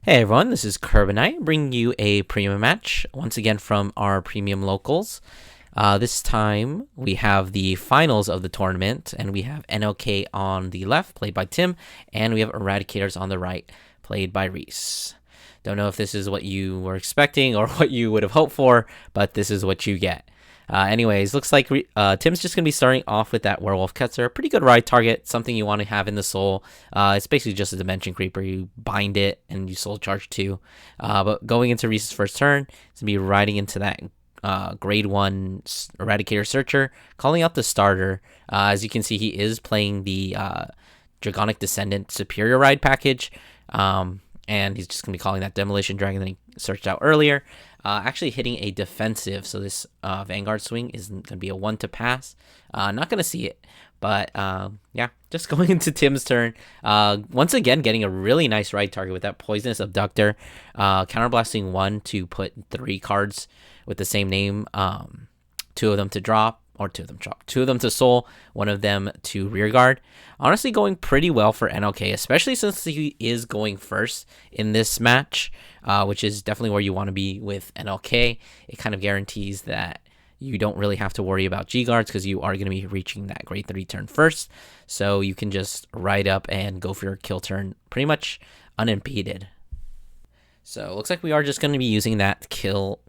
Hey everyone, this is Carbonite bringing you a premium match once again from our premium locals. This time we have the finals of the tournament, and we have NLK on the left, played by Tim, and we have Eradicators on the right, played by Reese. Don't know if this is what you were expecting or what you would have hoped for, but this is what you get. Anyways, looks like Tim's just going to be starting off with that Werewolf Ketzer. Pretty good ride target, something you want to have in the soul. It's basically just a Dimension Creeper. You bind it and you soul charge 2. But going into Reese's first turn, it's going to be riding into that grade 1 Eradicator Searcher, calling out the starter. As you can see, he is playing the Dragonic Descendant Superior Ride package. And he's just going to be calling that Demolition Dragon that he searched out earlier. Actually hitting a defensive, so this Vanguard swing is going to be a 1 to pass. Not going to see it, but yeah, just going into Tim's turn. Once again, getting a really nice ride target with that Poisonous Abductor. Counterblasting 1 to put 3 cards with the same name, 2 of them to drop. Or 2 of them drop. 2 of them to soul, 1 of them to rearguard. Honestly, going pretty well for NLK, especially since he is going first in this match, which is definitely where you want to be with NLK. It kind of guarantees that you don't really have to worry about G guards because you are going to be reaching that grade 3 turn first. So you can just ride up and go for your kill turn pretty unimpeded. So it looks like we are just going to be using that killer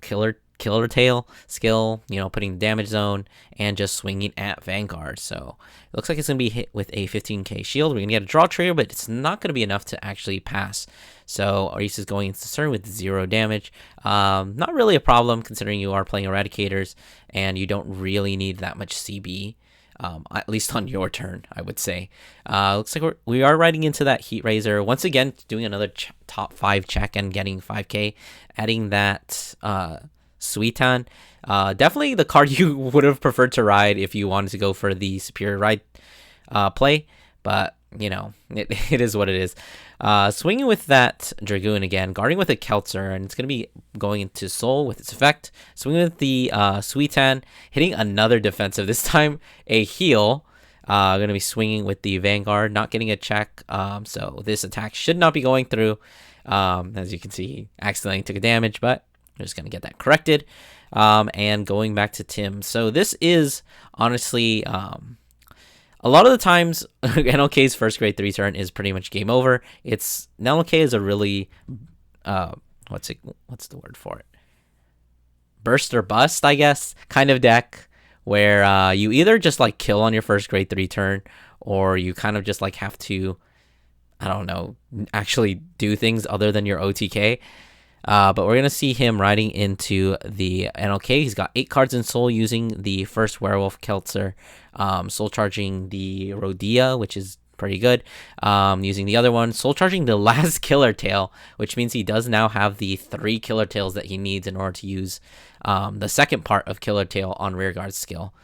tail skill, putting the damage zone and just swinging at Vanguard. So it looks like it's going to be hit with a 15k shield. We're going to get a draw trigger, but it's not going to be enough to actually pass. So Aris is going into turn with 0 damage. Not really a problem considering you are playing Eradicators and you don't really need that much CB. At least on your turn, I would say. Looks like we are riding into that Heat Razor. Once again, doing another top 5 check and getting 5k. Adding that Suitan. Definitely the card you would have preferred to ride if you wanted to go for the superior ride play. But, it is what it is. Swinging with that Dragoon again, guarding with a Keltzer, and it's going to be going into Soul with its effect. Swinging with the Suitan, hitting another defensive, this time a heal. Going to be swinging with the Vanguard, not getting a check. So this attack should not be going through. As you can see, he accidentally took a damage, but I'm just going to get that corrected. And going back to Tim. So this is honestly... a lot of the times, NLK's first grade 3 turn is pretty much game over. NLK is a really, what's the word for it? Burst or bust, I guess, kind of deck where you either just like kill on your first grade 3 turn, or you kind of just like have to, I don't know, actually do things other than your OTK. But we're going to see him riding into the NLK. He's got 8 cards in soul using the first Werewolf Keltzer, soul charging the Rodea, which is pretty good. Using the other one, soul charging the last Killer Tail, which means he does now have the 3 Killer Tails that he needs in order to use the second part of Killer Tail on Rearguard skill.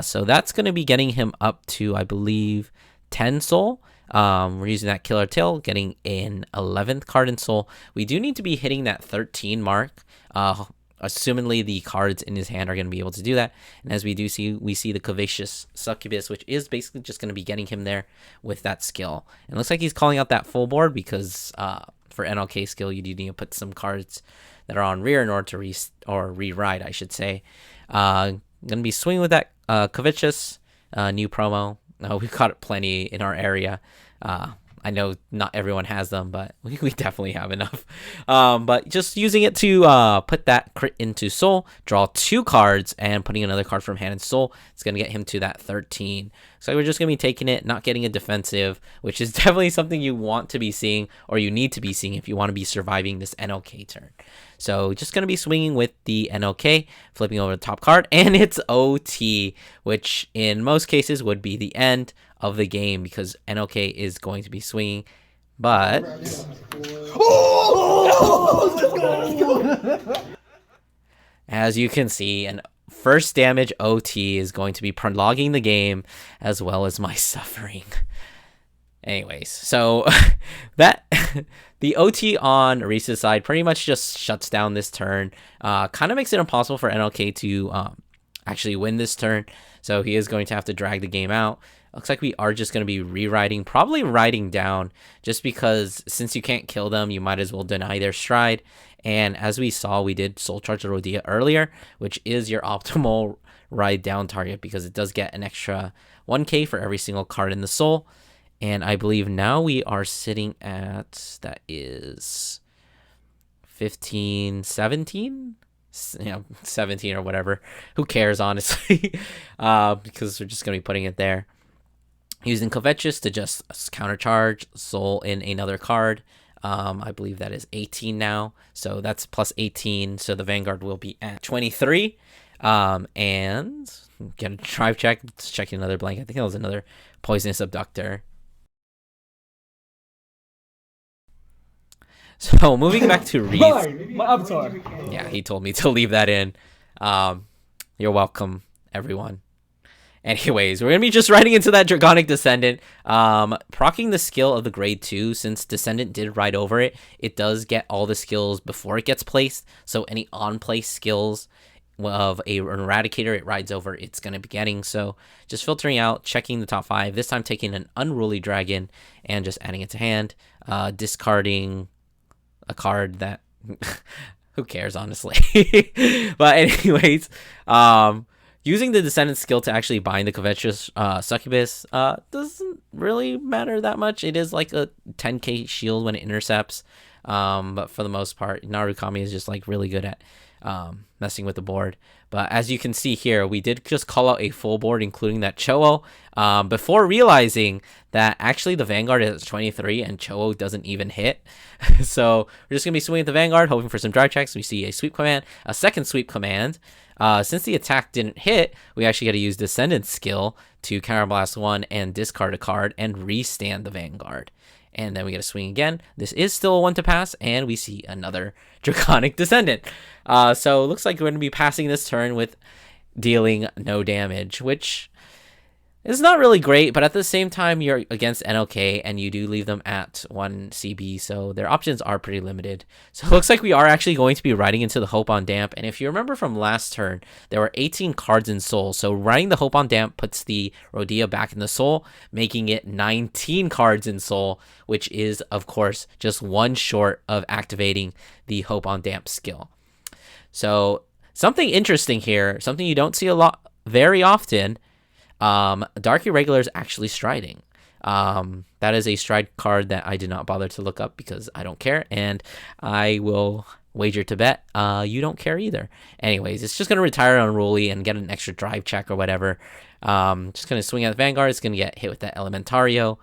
So that's going to be getting him up to, I believe, 10 soul. We're using that Killer Tail, getting an 11th card in soul. We do need to be hitting that 13 mark. Assumingly the cards in his hand are going to be able to do that. And as we see the Covacious Succubus, which is basically just going to be getting him there with that skill. And it looks like he's calling out that full board because for NLK skill, you do need to put some cards that are on rear in order to re-ride, I should say. Going to be swinging with that Covacious new promo. We've got plenty in our area. I know not everyone has them, but we definitely have enough. But just using it to put that crit into soul, draw 2 cards, and putting another card from hand in soul, it's going to get him to that 13. So we're just going to be taking it, not getting a defensive, which is definitely something you want to be seeing, or you need to be seeing if you want to be surviving this NLK turn. So just going to be swinging with the NLK, flipping over the top card, and it's OT, which in most cases would be the end of the game because NLK is going to be swinging, but as you can see, an first damage OT is going to be prologuing the game as well as my suffering. Anyways, so that the OT on Reese's side pretty much just shuts down this turn. Kind of makes it impossible for NLK to actually win this turn. So he is going to have to drag the game out. Looks like we are just going to be rewriting, probably writing down, just because since you can't kill them, you might as well deny their stride. And as we saw, we did Soul Charge the Rodea earlier, which is your optimal ride down target because it does get an extra 1k for every single card in the soul. And I believe now we are sitting at, that is 15, 17? 17 or whatever. Who cares, honestly? Because we're just going to be putting it there. Using Covetous to just countercharge soul in another card. I believe that is 18 now. So that's plus 18. So the Vanguard will be at 23. And get a drive check. Let's check another blank. I think that was another Poisonous Abductor. So moving back to Reed's. My avatar. Yeah, he told me to leave that in. You're welcome, everyone. Anyways, we're going to be just riding into that Draconic Descendant. Proccing the skill of the grade 2, since Descendant did ride over it, it does get all the skills before it gets placed. So any on-place skills of an Eradicator it rides over, it's going to be getting. So just filtering out, checking the top 5. This time taking an Unruly Dragon and just adding it to hand. Discarding a card that... who cares, honestly? But anyways... using the Descendant skill to actually bind the Covetous Succubus doesn't really matter that much. It is like a 10k shield when it intercepts. But for the most part, Narukami is just like really good at messing with the board. But as you can see here, we did just call out a full board, including that Cho-Oh, before realizing that actually the Vanguard is 23 and Cho-Oh doesn't even hit. So we're just going to be swinging at the Vanguard, hoping for some drive checks. We see a sweep command, a second sweep command. Since the attack didn't hit, we actually got to use Descendant skill to counterblast 1 and discard a card and restand the Vanguard. And then we get to swing again. This is still a 1 to pass, and we see another Draconic Descendant. So it looks like we're going to be passing this turn with dealing no damage, which is not really great, but at the same time, you're against NLK, and you do leave them at 1 CB, so their options are pretty limited. So it looks like we are actually going to be riding into the Hope on Damp, and if you remember from last turn, there were 18 cards in Soul, so riding the Hope on Damp puts the Rodea back in the Soul, making it 19 cards in Soul, which is, of course, just 1 short of activating the Hope on Damp skill. So something interesting here, something you don't see very often. Dark Irregular is actually striding. That is a stride card that I did not bother to look up because I don't care, and I will wager to bet you don't care either. Anyways, it's just going to retire Unruly and get an extra drive check or whatever. Just going to swing at the Vanguard. It's going to get hit with that Elementario.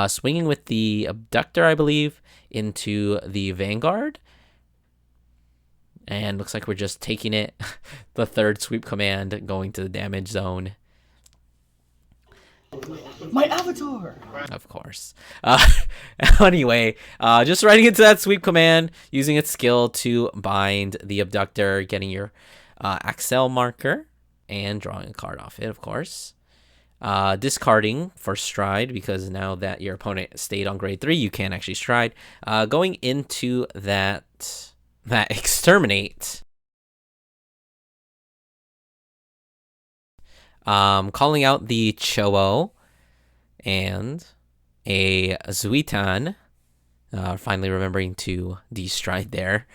Swinging with the Abductor, I believe, into the Vanguard. And looks like we're just taking it. The third sweep command going to the damage zone. My avatar! Of course. Anyway, just riding into that sweep command, using its skill to bind the Abductor, getting your Axel marker, and drawing a card off it, of course. Discarding for stride, because now that your opponent stayed on grade 3, you can actually stride. Going into that exterminate. Calling out the Cho-Oh and a Zuitan. Finally remembering to destride there.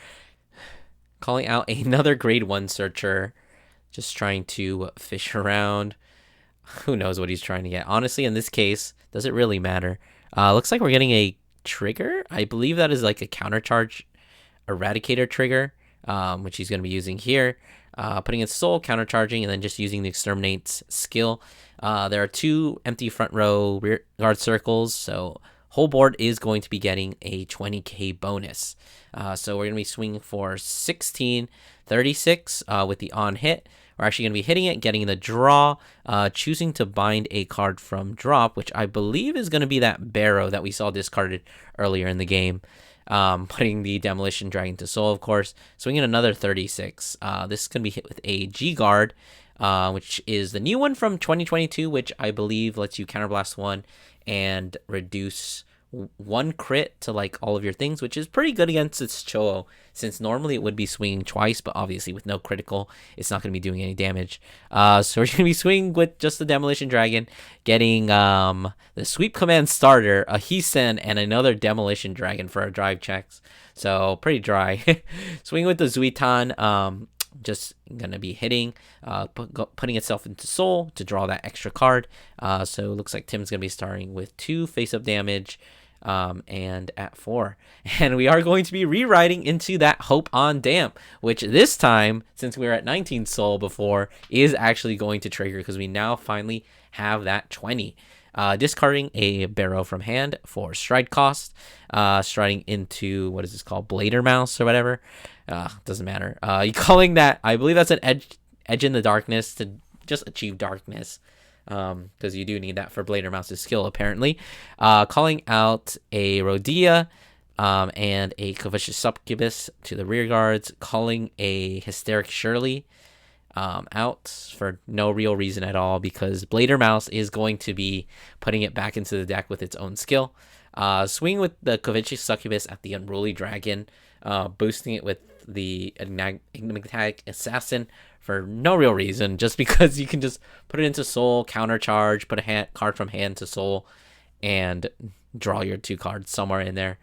Calling out another grade 1 searcher. Just trying to fish around. Who knows what he's trying to get. Honestly, in this case, does it really matter? Looks like we're getting a trigger. I believe that is like a countercharge Eradicator trigger, which he's going to be using here. Putting its soul, countercharging, and then just using the Exterminate's skill. There are 2 empty front row rear guard circles, so whole board is going to be getting a 20k bonus. So we're going to be swinging for 1636 with the on hit. We're actually going to be hitting it, getting the draw, choosing to bind a card from drop, which I believe is going to be that Barrow that we saw discarded earlier in the game. Putting the Demolition Dragon to soul, of course. Swinging another 36. This is going to be hit with a G-Guard, which is the new one from 2022, which I believe lets you counterblast 1 and reduce one crit to like all of your things, which is pretty good against its Cho-Oh, since normally it would be swinging twice, but obviously with no critical, it's not going to be doing any damage. So we're going to be swinging with just the Demolition Dragon, getting the Sweep Command starter, a Hisen, and another Demolition Dragon for our drive checks. So pretty dry. Swing with the Zuitan, just gonna be hitting, putting itself into Soul to draw that extra card. So it looks like Tim's gonna be starting with 2 face-up damage, and at 4. And we are going to be rewriting into that Hope on Damp, which this time, since we were at 19 Soul before, is actually going to trigger because we now finally have that 20. Discarding a Barrow from hand for stride cost, striding into, what is this called, Blader Mouse or whatever. Doesn't matter. You calling that, I believe that's an edge in the darkness to just achieve darkness, because you do need that for Blader Mouse's skill apparently. Calling out a Rodea, and a Covetous Succubus to the rear guards. Calling a Hysteric Shirley out for no real reason at all, because Blader Mouse is going to be putting it back into the deck with its own skill. Swing with the Covetous Succubus at the Unruly Dragon, boosting it with the Enigmatic Assassin for no real reason, just because you can just put it into Soul, countercharge, put a card from hand to Soul, and draw your 2 cards somewhere in there.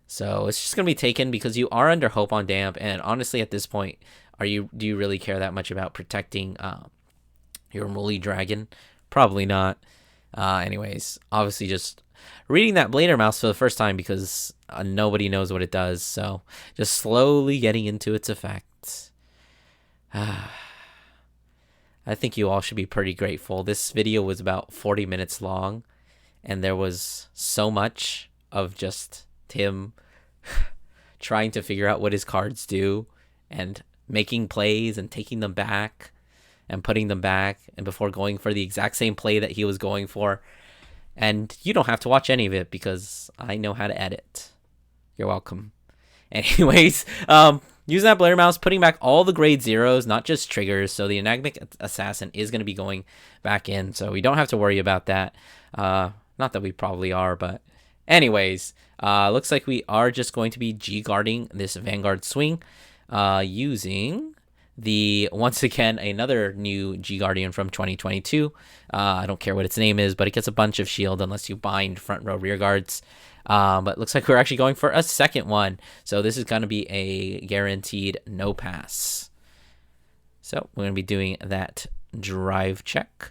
So it's just going to be taken because you are under Hope on Damp, and honestly at this point, do you really care that much about protecting your Unruly Dragon? Probably not. Anyways, obviously just reading that Blader Mouse for the first time because nobody knows what it does, so just slowly getting into its effects. I think you all should be pretty grateful. This video was about 40 minutes long, and there was so much of just Tim trying to figure out what his cards do, and making plays and taking them back and putting them back, and before going for the exact same play that he was going for. And you don't have to watch any of it because I know how to edit. You're welcome. Anyways, using that Blader Mouse, putting back all the grade 0s, not just triggers. So the Enigmatic Assassin is going to be going back in, so we don't have to worry about that. Not that we probably are, but anyways, looks like we are just going to be G-guarding this Vanguard swing, using once again another new G Guardian from 2022. I don't care what its name is, but it gets a bunch of shield unless you bind front row rear guards. But looks like we're actually going for a second one, so this is going to be a guaranteed no pass. So we're going to be doing that drive check.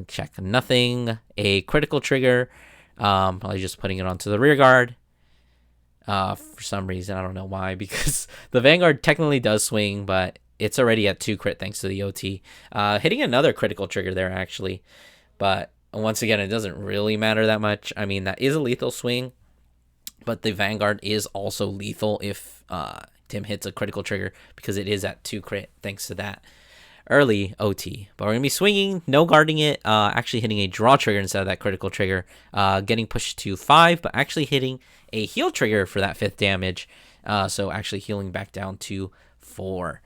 Check nothing, a critical trigger, probably just putting it onto the rear guard. For some reason, I don't know why, because the Vanguard technically does swing, but it's already at 2 crit thanks to the OT. Hitting another critical trigger there, actually. But once again, it doesn't really matter that much. I mean, that is a lethal swing, but the Vanguard is also lethal if Tim hits a critical trigger, because it is at 2 crit thanks to that early OT. But we're going to be swinging, no guarding it, actually hitting a draw trigger instead of that critical trigger, getting pushed to 5, but actually hitting a heal trigger for that 5th damage, so actually healing back down to 4.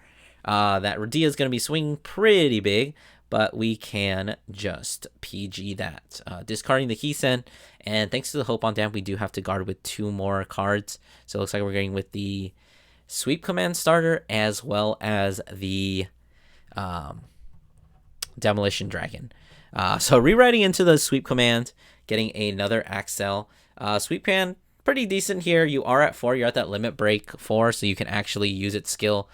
That Rodea is going to be swinging pretty big, but we can just PG that. Discarding the Hisen, and thanks to the Hope on Damp, we do have to guard with 2 more cards. So it looks like we're getting with the Sweep Command starter as well as the Demolition Dragon. So rewriting into the Sweep Command, getting another Axel. Sweep Command, pretty decent here. You are at 4. You're at that limit break 4, so you can actually use its skill.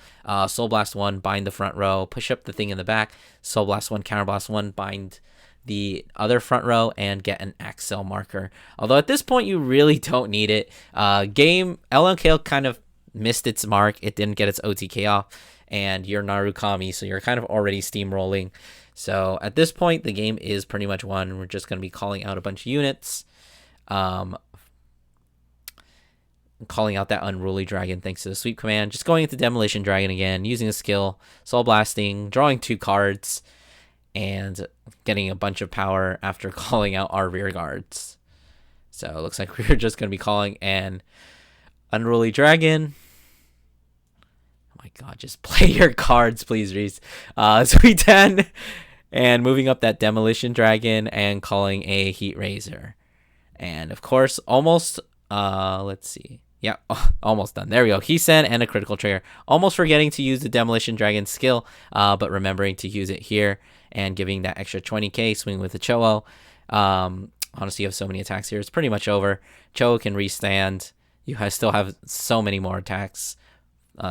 Soul Blast 1, bind the front row, push up the thing in the back. Soul Blast 1, Counter Blast 1, bind the other front row, and get an Axel marker. Although at this point, you really don't need it. NLK kind of missed its mark. It didn't get its OTK off, and you're Narukami, so you're kind of already steamrolling. So at this point, the game is pretty much won. We're just going to be calling out a bunch of units. Calling out that Unruly Dragon thanks to the Sweep Command. Just going into Demolition Dragon again, using a skill, Soul Blasting, drawing 2 cards, and getting a bunch of power after calling out our rear guards. So it looks like we're just going to be calling an Unruly Dragon. Oh my god, just play your cards, please, Reese. Sweet 10, and moving up that Demolition Dragon and calling a Heat Razor. And of course, almost, let's see. Yeah, almost done. There we go. Heisen and a critical trigger. Almost forgetting to use the Demolition Dragon skill, but remembering to use it here and giving that extra 20k swing with the Cho-Oh. Honestly, you have so many attacks here. It's pretty much over. Cho can restand. You still have so many more attacks.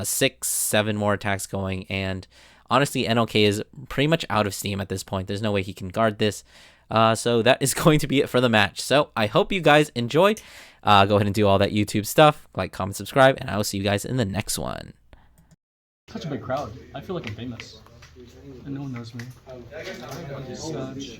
6, 7 more attacks going. And honestly, NLK is pretty much out of steam at this point. There's no way he can guard this. So that is going to be it for the match. So I hope you guys enjoyed. Go ahead and do all that YouTube stuff. Like, comment, subscribe, and I will see you guys in the next one. Such a big crowd. I feel like I'm famous. And no one knows me. Such